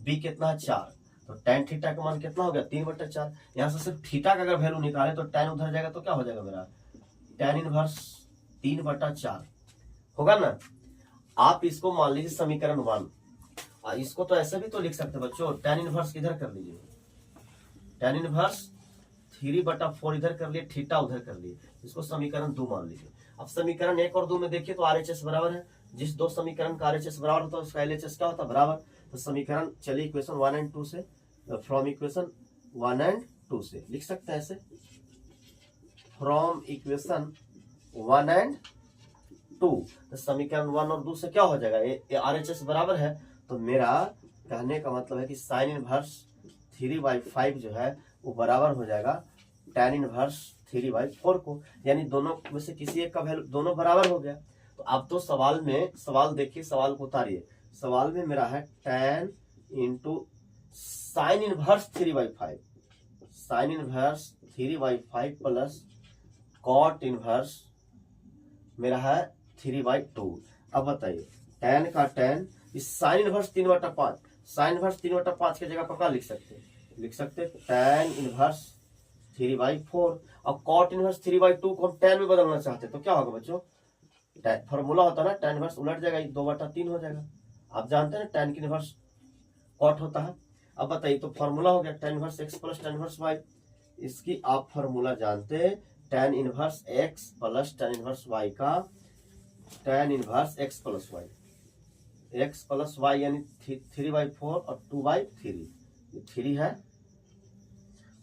बी कितना है 4, तो tan थीटा का मान कितना हो गया 3 बटा 4। यहाँ से सिर्फ थीटा का अगर वैल्यू निकाले तो tan उधर जाएगा, तो क्या हो जाएगा मेरा tan इनवर्स 3 बटा 4 होगा ना। आप इसको मान लीजिए समीकरण 1, इसको तो ऐसे भी तो लिख सकते हैं बच्चों, tan इनवर्स किधर कर लीजिए, tan इनवर्स 3 बटा 4 इधर कर लिए, थीटा उधर कर लिए, इसको समीकरण 2 मान लीजिए। अब समीकरण 1 और 2 में देखिए तो RHS बराबर है, जिस दो समीकरण का RHS बराबर होता है उसका LHS क्या होता है बराबर। तो समीकरण चलिए इक्वेशन 1 एंड 2 से, फ्रॉम इक्वेशन 1 एंड 2 से लिख सकते हैं ऐसे, फ्रॉम इक्वेशन 1 एंड 2, तो समीकरण 1 और 2 से क्या हो जाएगा, ये RHS बराबर है, तो मेरा कहने का मतलब है कि साइन इनवर्स 3/5 जो है वो बराबर हो जाएगा tan इनवर्स 3/4 को, यानी दोनों में से किसी एक का वैल्यू, दोनों बराबर हो गया। तो अब तो सवाल में, सवाल देखिए, सवाल को उतारिए, सवाल में मेरा है tan into sine inverse 3/5, sine inverse 3/5 plus cot inverse मेरा है 3/2। अब बताइए tan का tan, इस साइन इनवर्स 3/5, साइन इनवर्स 3/5 की जगह पर क्या लिख सकते हैं, लिख सकते हैं tan इनवर्स 3/4, और कॉट इनवर्स 3/2 को हम tan में बदलना चाहते हैं, तो क्या होगा बच्चों, फॉर्मूला होता है ना, tan इनवर्स उलट जाएगा, 2/3 हो जाएगा। आप जानते हैं ना tan की इनवर्स कॉट होता है। अब बताइए, तो फॉर्मूला हो गया tan inverse x plus tan inverse y, इसकी आप फॉर्मूला जानते हैं, tan inverse x plus tan inverse y का tan inverse x plus y, x plus y यानी 3/4 और 2/3, ये 3 है,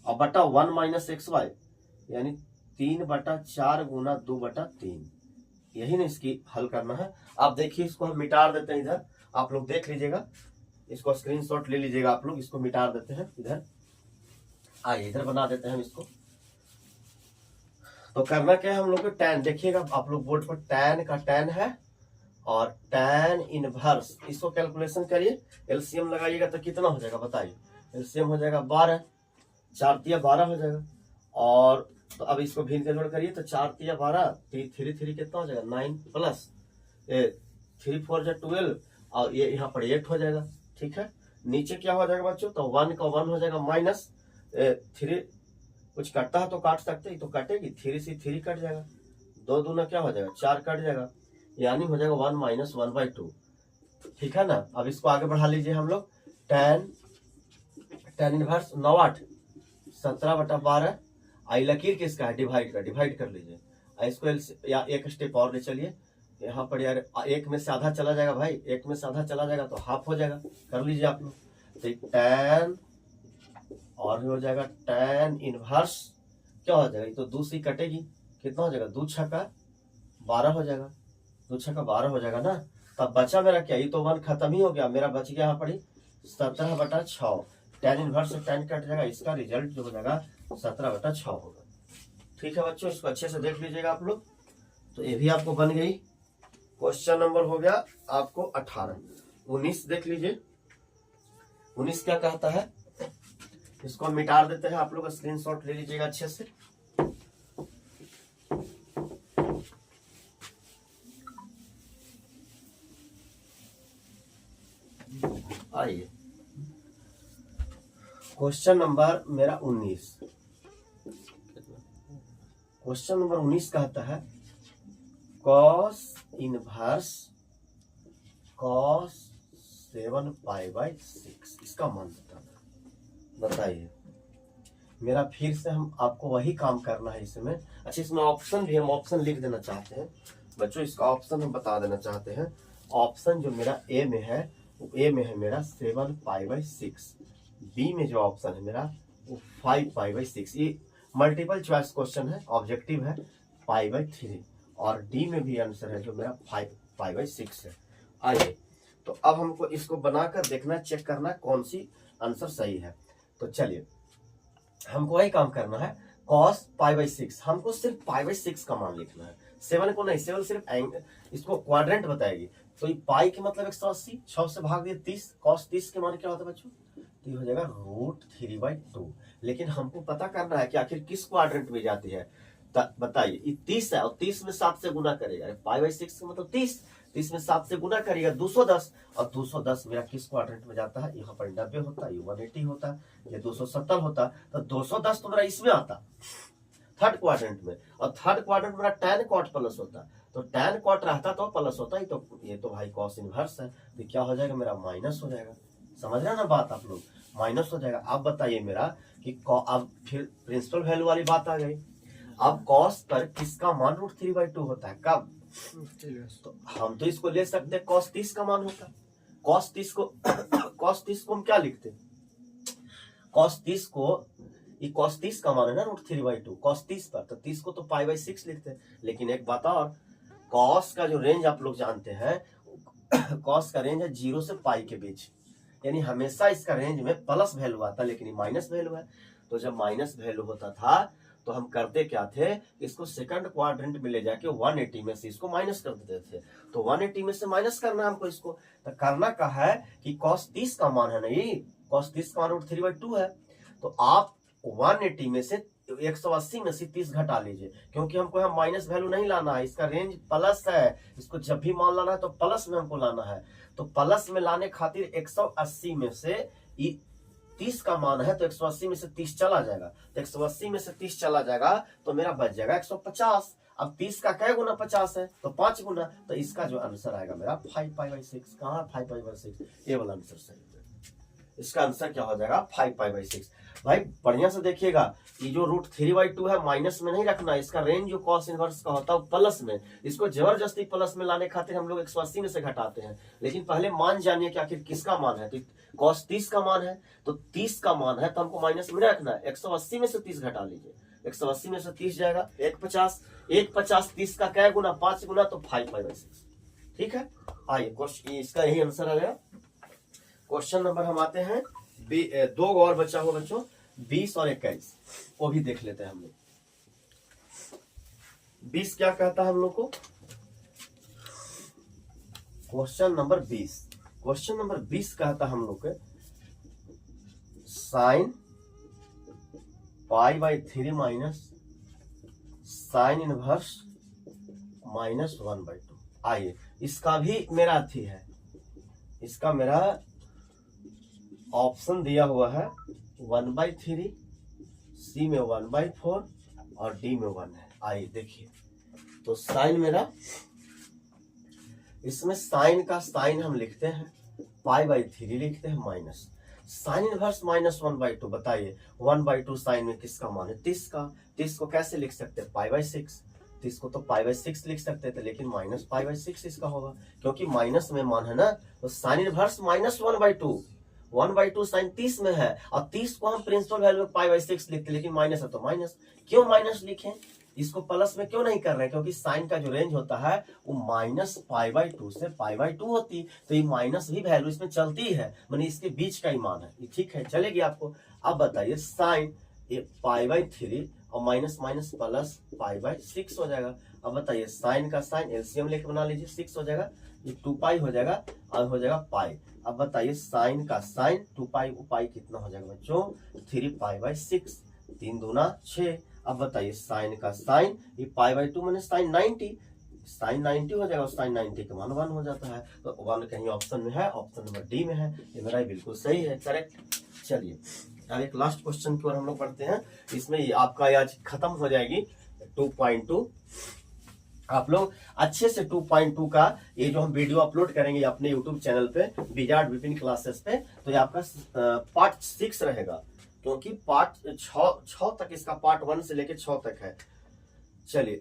और बटा 1 माइनस एक्स वाई यानी 3/4 गुना 2/3, यही ना इसकी हल करना है। आप देखिए इसको हम मिटा देते हैं इधर, आप लोग देख लीजिएगा, इसको स्क्रीनशॉट ले लीजिएगा आप लोग, इसको मिटा देते हैं इधर, आइए इधर बना देते हैं हम इसको। तो करना क्या है हम लोग को, tan देखिएगा आप लोग बोर्ड पर, tan का tan है और tan इनवर्स, इसको कैलकुलेशन करिए, एलसीएम लगाइएगा तो कितना हो जाएगा बताइए, एलसीएम हो जाएगा 12, 4 तिया 12 हो जाएगा, और तो अब इसको भिन्न के जोड़ करिए तो 4 तिया 12, 3 कितना हो जाएगा 9 प्लस 3 4 जा 12, और ये यहाँ पर 8 हो जाएगा, ठीक है। नीचे क्या हो जाएगा बच्चों, तो 1 का 1 हो जाएगा माइनस 3, कुछ कटता है तो काट सकते हैं, तो कटेगी 3 से 3 कट जाएगा, 2 दूना क्या हो जाएगा 4 कट जाएगा, यानी हो जाएगा 1 माइनस 1/2, ठीक है ना। अब इसको आगे बढ़ा लीजिए हम लोग, tan इनवर्स 9/8 17/12, आई लकीर किसका है डिवाइड का, डिवाइड कर लीजिए, इसको या एक स्टेप और ले चलिए, यहाँ पर यार एक में से आधा चला जाएगा भाई, एक में से आधा चला जाएगा तो हाफ हो जाएगा, कर लीजिए आप लोग, तो tan और हो जाएगा tan इनवर्स क्या हो जाएगा, तो 2 से कटेगी, कितना हो जाएगा 2 छक्का 12 हो जाएगा, 2 छक्का 12 हो जाएगा ना। तब बचा मेरा क्या, ये तो 1 खत्म ही हो गया, मेरा बच गया यहाँ पर 17/6, tan इनवर्स से tan कट जाएगा, इसका रिजल्ट जो हो जाएगा 17/6 होगा, ठीक है बच्चों। इसको अच्छे से देख लीजिएगा आप लोग, तो ये भी आपको बन गई। क्वेश्चन नंबर हो गया आपको 18। 19 देख लीजिए, 19 क्या कहता है, इसको मिटा देते हैं, आप लोग स्क्रीनशॉट ले लीजिएगा अच्छे से। आइए क्वेश्चन नंबर मेरा 19, क्वेश्चन नंबर 19 कहता है cos इनवर्स cos 7π/6, इसका मान बताना, बताइए। मेरा फिर से हम आपको वही काम करना है इसमें। अच्छा, इसमें ऑप्शन भी हम ऑप्शन लिख देना चाहते हैं बच्चों, इसका ऑप्शन हम बता देना चाहते हैं। ऑप्शन जो मेरा ए में है, ए में है मेरा 7π/6, बी में जो ऑप्शन है मेरा वो 5π/6, ये मल्टीपल चॉइस क्वेश्चन है, ऑब्जेक्टिव है π/3, और डी में भी आंसर है जो मेरा 5π/6 है। आइए तो अब हमको इसको बनाकर देखना, चेक करना कौन सी आंसर सही है। तो चलिए हमको वही काम करना है, कॉस पाई बाई 6, हमको सिर्फ पाई बाई 6 का मान लिखना है, 7 को नहीं, 7 सिर्फ इसको क्वाड्रेंट बताएगी। तो ये पाई के मतलब 180, 6 से भाग दिए 30, कॉस 30 के मान क्या होता है बच्चों, तो ये हो जाएगा √3/2। लेकिन हमको पता करना है कि आखिर किस क्वाड्रेंट में जाती है, बताइए। ये 30 है और 30 में 7 से गुना करेगा, पाई बाई 6 का मतलब 30, 30 में 7 से गुना करेगा 210, और 210 मेरा किस क्वाड्रेंट में जाता है, यहाँ पर 90 होता है, ये 180 होता है, ये 270 होता, तो 210 तो मेरा इसमें आता थर्ड क्वाड्रेंट में, और थर्ड क्वाड्रेंट मेरा tan cot प्लस होता, तो tan cot रहता तो प्लस होता ही, तो ये तो भाई कॉस इनवर्स है, तो क्या हो जाएगा मेरा माइनस हो जाएगा। समझ रहे ना बात आप लोग, माइनस हो जाएगा। अब बताइए मेरा कि अब फिर प्रिंसिपल वैल्यू वाली बात आ गई। अब कॉस पर किसका मान √3/2 होता है, कब, तो हम तो इसको ले सकते हैं कॉस 30 का मान होता है। कॉस 30 को कॉस 30 को हम क्या लिखते, कॉस 30 को, ये कॉस 30 का मान है ना √3/2 कॉस 30 पर, तो 30 को तो पाई बाई 6 लिखते हैं। लेकिन एक बात और, कॉस का जो रेंज आप लोग जानते हैं, कॉस का रेंज है 0 से पाई के बीच, यानी हमेशा इसका रेंज में प्लस वैल्यू आता है, लेकिन ये माइनस वैल्यू है। तो जब माइनस वैल्यू होता था तो हम करते क्या थे, इसको सेकंड क्वाड्रेंट में ले जाके 180 में से इसको माइनस कर देते थे। तो 180 में से माइनस करना है हमको, इसको तो करना का है कि कॉस 30 का मान है ना, ये कॉस 30 का मान √3/2 है, तो आप 180 में से 180 में से 30 घटा लीजिए, क्योंकि हमको यहाँ माइनस वैल्यू नहीं लाना है, इसका रेंज प्लस है, इसको जब भी मान लाना है तो प्लस में हमको लाना है। तो प्लस में लाने खातिर 180 में से 30 का मान है, तो 180 में से 30 चला जाएगा, तो 180 में से 30 चला जाएगा तो मेरा बच जाएगा 150। अब 30 का कै गुना 50 है, तो 5 गुना, तो इसका जो आंसर आएगा मेरा 5π/6। कहाँ 5π/6, ये वाला आंसर सही है। इसका आंसर क्या हो जाएगा 5π/6। भाई बढ़िया से देखिएगा, ये जो √3/2 है माइनस में नहीं रखना, इसका रेंज जो कॉस इनवर्स का होता है प्लस में, इसको जबरदस्ती प्लस में लाने खातिर हम लोग 180 में से घटाते हैं। लेकिन पहले मान जानिए कि आखिर किसका मान है, तो कॉस 30 का मान है, तो 30 का मान है तो हमको माइनस में रखना है, 180 में से 30 घटा लीजिए, 180 में से 30 जाएगा 150, 150 30 का क्या गुना 5 गुना, तो 5π/6। ठीक है, आइए क्वेश्चन, इसका यही आंसर आ गया। क्वेश्चन नंबर हम आते हैं 2 और बचा हुआ बच्चों, 20 और 21, वो भी देख लेते हैं हम लोग। 20 क्या कहता है हम लोग को, क्वेश्चन नंबर 20, क्वेश्चन नंबर 20 कहता है हम लोग के sin π/3 माइनस साइन इनवर्स -1/2। आइए इसका भी मेरा अथी है, इसका मेरा ऑप्शन दिया हुआ है 1/3, सी में 1/4 और डी में 1 है। आइए देखिए, तो साइन मेरा, इसमें साइन का साइन हम लिखते हैं π/3 लिखते हैं माइनस साइन इनवर्स -1/2। बताइए 1/2 साइन में किसका मान है, 30 का, 30 को कैसे लिख सकते हैं π/6, 30 को तो π/6 लिख सकते थे, लेकिन -π/6 इसका होगा, क्योंकि माइनस में मान है ना, तो साइन इनवर्स -1/2, 1/2 साइन 30 में है, और 30 को हम प्रिंसिपल वैल्यू में π/6 लिखते, लेकिन माइनस है तो माइनस। क्यों माइनस लिखें, इसको प्लस में क्यों नहीं कर रहे हैं, क्योंकि साइन का जो रेंज होता है वो -π/2 से π/2 होती, तो ये माइनस भी वैल्यू इसमें चलती है, माने इसके बीच का ही मान है, ये ठीक है, चलेगी आपको। अब बताइए साइन π/3 और माइनस माइनस प्लस π/6 हो जाएगा। अब बताइए साइन का साइन एलसीएम लेके बना लीजिए, 6 हो जाएगा, ये 2π हो जाएगा और हो जाएगा पाई। अब बताइए साइन का साइन 2π, पाई कितना हो जाएगा बच्चों 3π/6, 3 दूना 6। अब बताइए साइन का साइन, ये π/2 मैंने साइन 90, साइन 90 हो जाएगा, साइन 90 का मान 1 हो जाता है, तो 1 कहीं ऑप्शन में है, ऑप्शन नंबर डी में है, ये मेरा बिल्कुल सही है, करेक्ट। चलिए अब एक लास्ट क्वेश्चन की ओर हम लोग पढ़ते हैं, इसमें आपका आज खत्म हो जाएगी 2.2। आप लोग अच्छे से 2.2 का ये जो हम वीडियो अपलोड करेंगे अपने YouTube चैनल पे विजार्ड विपिन क्लासेस पे, तो ये आपका पार्ट 6 रहेगा, क्योंकि पार्ट 6 तक इसका पार्ट 1 से लेके 6 तक है। चलिए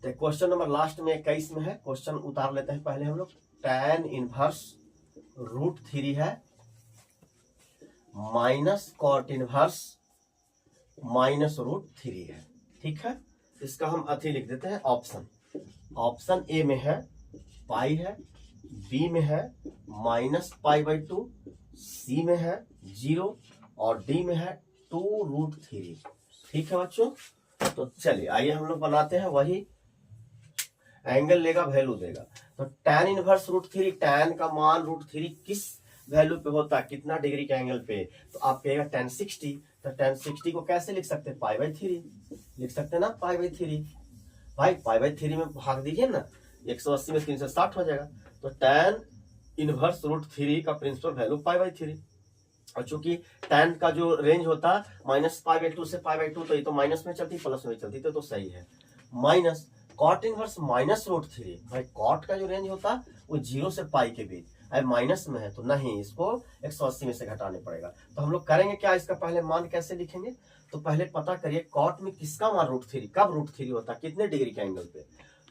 तो क्वेश्चन नंबर लास्ट में 21 में है, क्वेश्चन उतार लेते हैं पहले हम लोग। tan इनवर्स √3 है माइनस कॉट इनवर्स -√3 है, ठीक है। इसका हम अथी लिख देते हैं ऑप्शन, ऑप्शन ए में है पाई है, बी में है -π/2, सी में है 0 और डी में है 2√3, ठीक है बच्चों। तो चलिए आइए हम लोग बनाते हैं वही। एंगल लेगा, वैल्यू देगा। तो tan इनवर्स √3, tan का मान √3 किस वैल्यू पे होता है, कितना डिग्री के एंगल पे? तो आप कहेगा tan 60। तो tan 60 को कैसे लिख सकते हैं? π/3 लिख सकते हैं ना, π/3। भाई π/3 में भाग दीजिए ना, 180 में 360 हो जाएगा। तो tan इनवर्स √3 का प्रिंसिपल वैल्यू π/3। और चूंकि tan का जो रेंज होता है -π/2 से π/2, तो ये तो माइनस में चलती, प्लस में चलती, तो सही है। माइनस कॉट इनवर्स -√3, भाई कॉट का जो रेंज होता है वो 0 से पाई के बीच, अब माइनस में है तो नहीं, इसको 180 में से घटाने पड़ेगा। तो हम लोग करेंगे क्या, इसका पहले मान कैसे लिखेंगे? तो पहले पता करिए कॉट में किसका मान √3, कब √3 होता, कितने डिग्री के एंगल पे?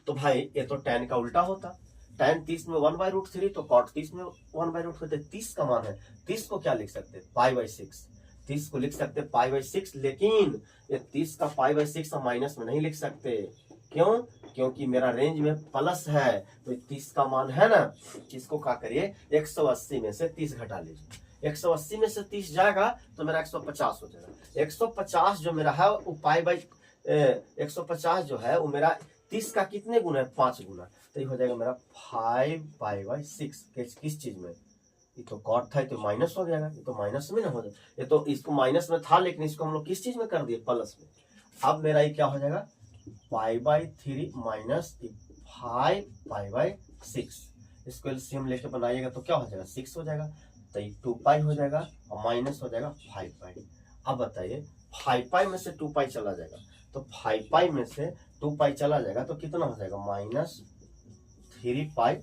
तो भाई ये तो tan का उल्टा होता, tan 30 में 1/√3, तो cot 30 में 1/√3, 30 का मान है। 30 को क्या लिख सकते हैं? π/6। 30 को लिख सकते हैं π/6, लेकिन ये 30 का π/6 हम माइनस में नहीं लिख सकते। क्यों? क्योंकि मेरा रेंज में प्लस है, तो 30 का मान है ना, इसको क्या करिए 180 में से 30 घटा लीजिए। 180 में से 30 जाएगा तो मेरा 150 हो जाएगा। 150 जो मेरा है वो 150 जो है वो मेरा 30 का कितने गुना है? 5 गुना। तो ये हो जाएगा मेरा 5π/6। किस चीज में? ये तो कॉट था, तो माइनस हो जाएगा, ये तो माइनस में ना हो जाए, ये तो इसको माइनस में था, लेकिन इसको हम लोग किस चीज में कर दिए? प्लस में। अब मेरा ये क्या हो जाएगा? π/3 माइनस 5π/6। इसको एलसीएम लेके बनाइएगा तो क्या हो जाएगा? 6 हो जाएगा। तो ये 2π हो जाएगा और माइनस हो जाएगा 5π। अब बताइए 5π में से 2π चला जाएगा, तो 5π में से 2π चला जाएगा तो कितना हो जाएगा? -3π,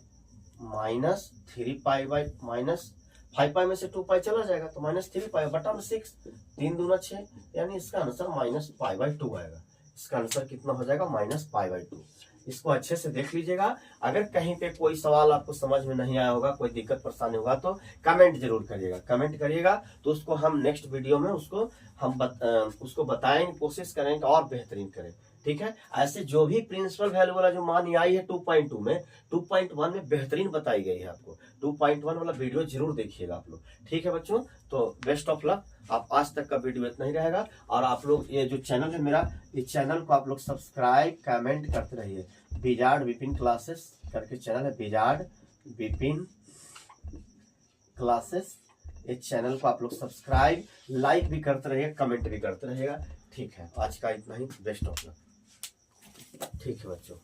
-5π में से 2π चला जाएगा तो -3π बटा में 6, 3 दूना 6, यानी इसका आंसर -π/2 आएगा। इसका आंसर कितना हो जाएगा? -π/2। इसको अच्छे से देख लीजिएगा। अगर कहीं पे कोई सवाल आपको समझ में नहीं आया होगा, कोई दिक्कत परेशानी होगा तो कमेंट जरूर करिएगा। कमेंट करिएगा तो उसको हम नेक्स्ट वीडियो में उसको बताएंगे, कोशिश करेंगे और बेहतरीन करें। ठीक है, ऐसे जो भी प्रिंसिपल वैल्यू वाला जो मान आई है 2.2 में, 2.1 में बेहतरीन बताई गई है। आपको 2.1 वाला वीडियो जरूर देखिएगा आप लोग। ठीक है बच्चों, तो बेस्ट ऑफ लक। आप आज तक का वीडियो इतना ही रहेगा, और आप लोग ये जो चैनल है मेरा, इस चैनल को आप लोग सब्सक्राइब कमेंट करते रहिए। विजार्ड विपिन क्लासेस करके चैनल है, विजार्ड विपिन क्लासेस। इस चैनल को आप लोग सब्सक्राइब लाइक भी करते रहिए, कमेंट भी करते रहिएगा। ठीक है, आज का इतना ही। Best of luck. ठीक है बच्चों।